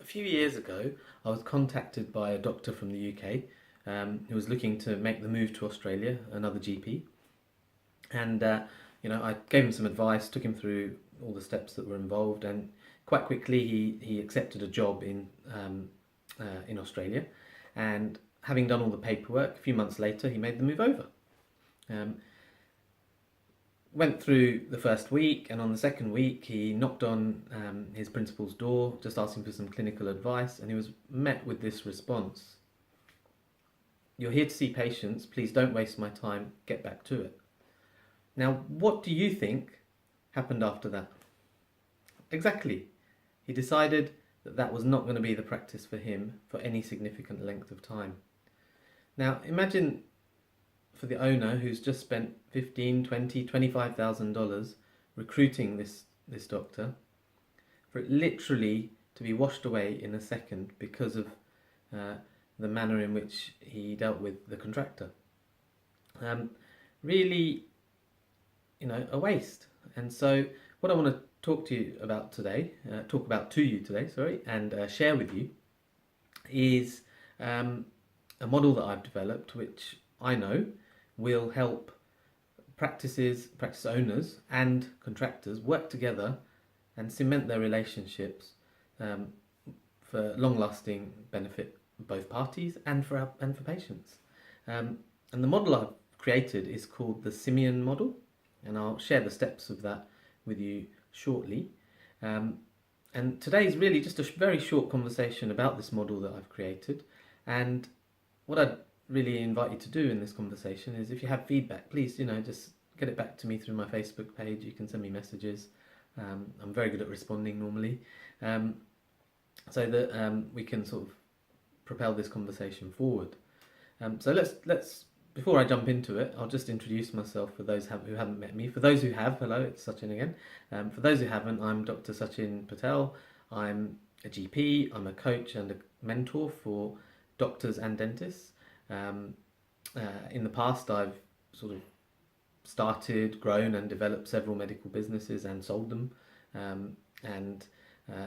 few years ago, I was contacted by a doctor from the UK who was looking to make the move to Australia, another GP. And, I gave him some advice, took him through all the steps that were involved, and quite quickly he accepted a job in Australia. And having done all the paperwork, a few months later, he made the move over. Um, Went through the first week, and on the second week, he knocked on his principal's door, just asking for some clinical advice, and he was met with this response: "You're here to see patients, please don't waste my time, get back to it." Now, what do you think happened after that? Exactly. He decided that that was not going to be the practice for him for any significant length of time. Now, imagine for the owner who's just spent 15, 20, $25,000 recruiting this doctor, for it literally to be washed away in a second because of the manner in which he dealt with the contractor. Really, a waste. And so what I want to talk to you today, and share with you is a model that I've developed, which I know will help practice owners and contractors work together and cement their relationships for long-lasting benefit of both parties and for patients. And the model I've created is called the Simeon model, and I'll share the steps of that with you shortly. And today is really just a very short conversation about this model that I've created. And what I'd really invite you to do in this conversation is, if you have feedback, please, just get it back to me through my Facebook page. You can send me messages. I'm very good at responding normally, so that we can sort of propel this conversation forward. So let's before I jump into it, I'll just introduce myself for those who haven't met me. For those who have, hello, it's Sachin again. For those who haven't, I'm Dr. Sachin Patel. I'm a GP, I'm a coach and a mentor for doctors and dentists. In the past, I've sort of started, grown and developed several medical businesses and sold them. And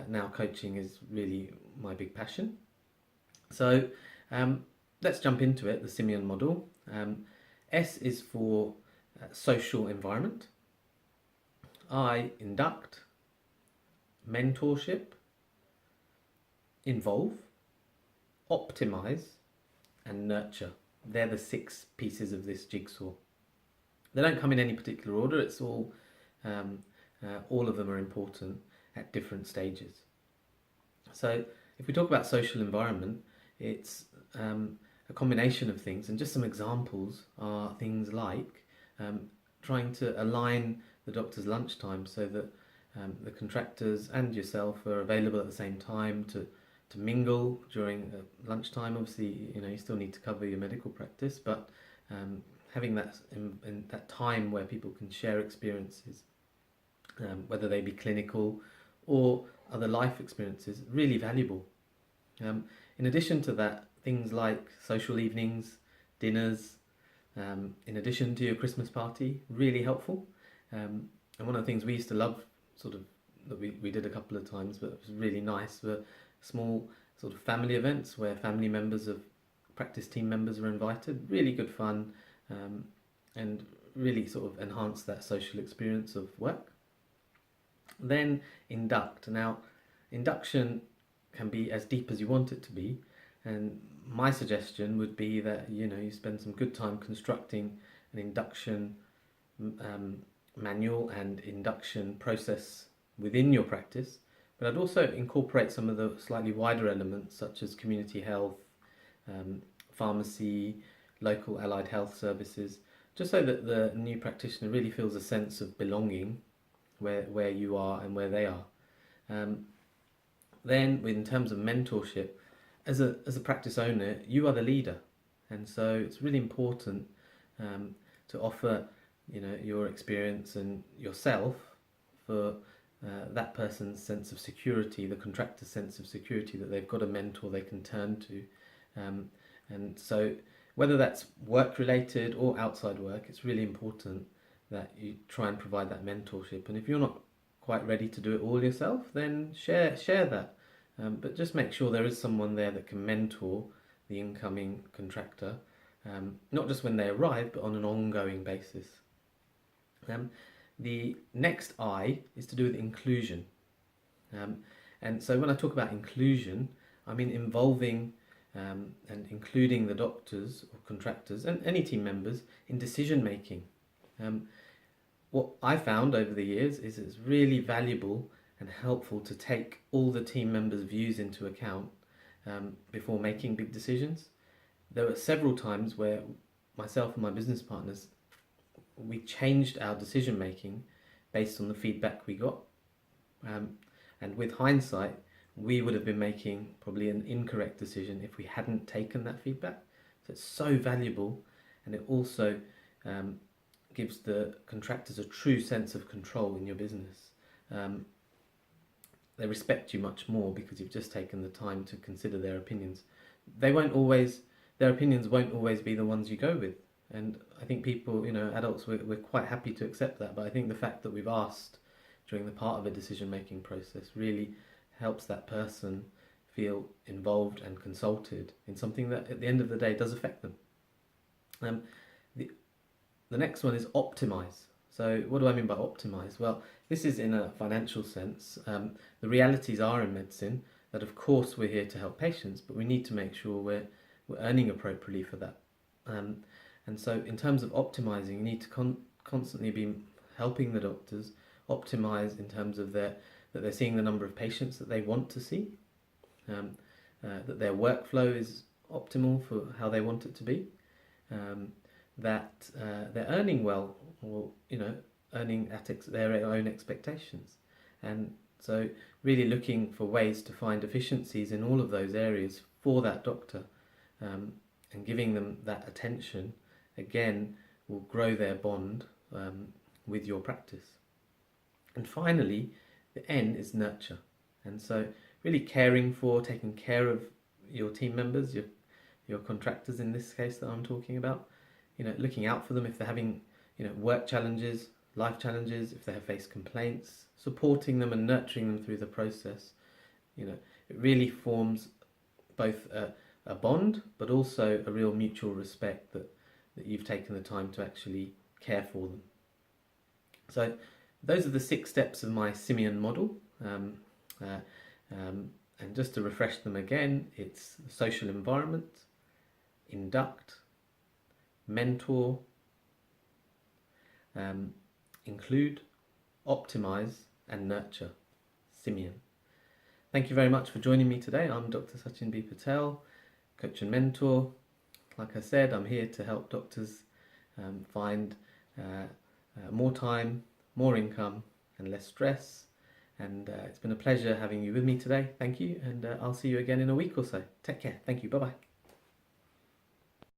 now coaching is really my big passion. So let's jump into it, the Simeon model. S is for social environment. I, induct, mentorship, involve, optimize, and nurture. They're the 6 pieces of this jigsaw. They don't come in any particular order. It's all of them are important at different stages. So if we talk about social environment, it's a combination of things, and just some examples are things like trying to align the doctor's lunchtime so that the contractors and yourself are available at the same time to mingle during lunchtime. Obviously, you still need to cover your medical practice, but having that in that time where people can share experiences, whether they be clinical or other life experiences, really valuable. In addition to that, things like social evenings, dinners, in addition to your Christmas party, really helpful. And one of the things we used to love, that we did a couple of times, but it was really nice, were small sort of family events where family members of practice team members were invited. Really good fun, and really sort of enhance that social experience of work. Then induct. Now, induction can be as deep as you want it to be, and my suggestion would be that you spend some good time constructing an induction manual and induction process within your practice. But I'd also incorporate some of the slightly wider elements, such as community health, pharmacy, local allied health services, just so that the new practitioner really feels a sense of belonging where you are and where they are. Then, in terms of mentorship, as a practice owner, you are the leader, and so it's really important to offer your experience and yourself for that person's sense of security, the contractor's sense of security, that they've got a mentor they can turn to. And so whether that's work related or outside work, it's really important that you try and provide that mentorship. And if you're not quite ready to do it all yourself, then share that. but just make sure there is someone there that can mentor the incoming contractor, not just when they arrive, but on an ongoing basis. The next I is to do with inclusion. And so when I talk about inclusion, I mean involving and including the doctors or contractors and any team members in decision making. What I found over the years is it's really valuable and helpful to take all the team members' views into account before making big decisions. There were several times where myself and my business partners, we changed our decision making based on the feedback we got. And with hindsight, we would have been making probably an incorrect decision if we hadn't taken that feedback. So it's so valuable, and it also gives the contractors a true sense of control in your business. They respect you much more because you've just taken the time to consider their opinions. Their opinions won't always be the ones you go with. And I think people, adults, we're quite happy to accept that. But I think the fact that we've asked during the part of a decision-making process really helps that person feel involved and consulted in something that at the end of the day does affect them. The next one is optimize. So what do I mean by optimize? Well, this is in a financial sense. The realities are in medicine that of course we're here to help patients, but we need to make sure we're earning appropriately for that. And so in terms of optimizing, you need to constantly be helping the doctors optimize in terms of that they're seeing the number of patients that they want to see, that their workflow is optimal for how they want it to be, that they're earning well, or earning at their own expectations. And so really looking for ways to find efficiencies in all of those areas for that doctor, and giving them that attention again will grow their bond with your practice. And finally, the N is nurture. And so really caring for, taking care of your team members, your contractors in this case that I'm talking about, looking out for them if they're having work challenges, life challenges, if they have faced complaints, supporting them and nurturing them through the process. It really forms both a bond, but also a real mutual respect that you've taken the time to actually care for them. So those are the 6 steps of my Simeon model. And just to refresh them again, it's the social environment, induct, mentor, include, optimize, and nurture. Simeon. Thank you very much for joining me today. I'm Dr. Sachin B. Patel, coach and mentor. Like I said, I'm here to help doctors find more time, more income, and less stress. And it's been a pleasure having you with me today. Thank you, and I'll see you again in a week or so. Take care. Thank you. Bye-bye.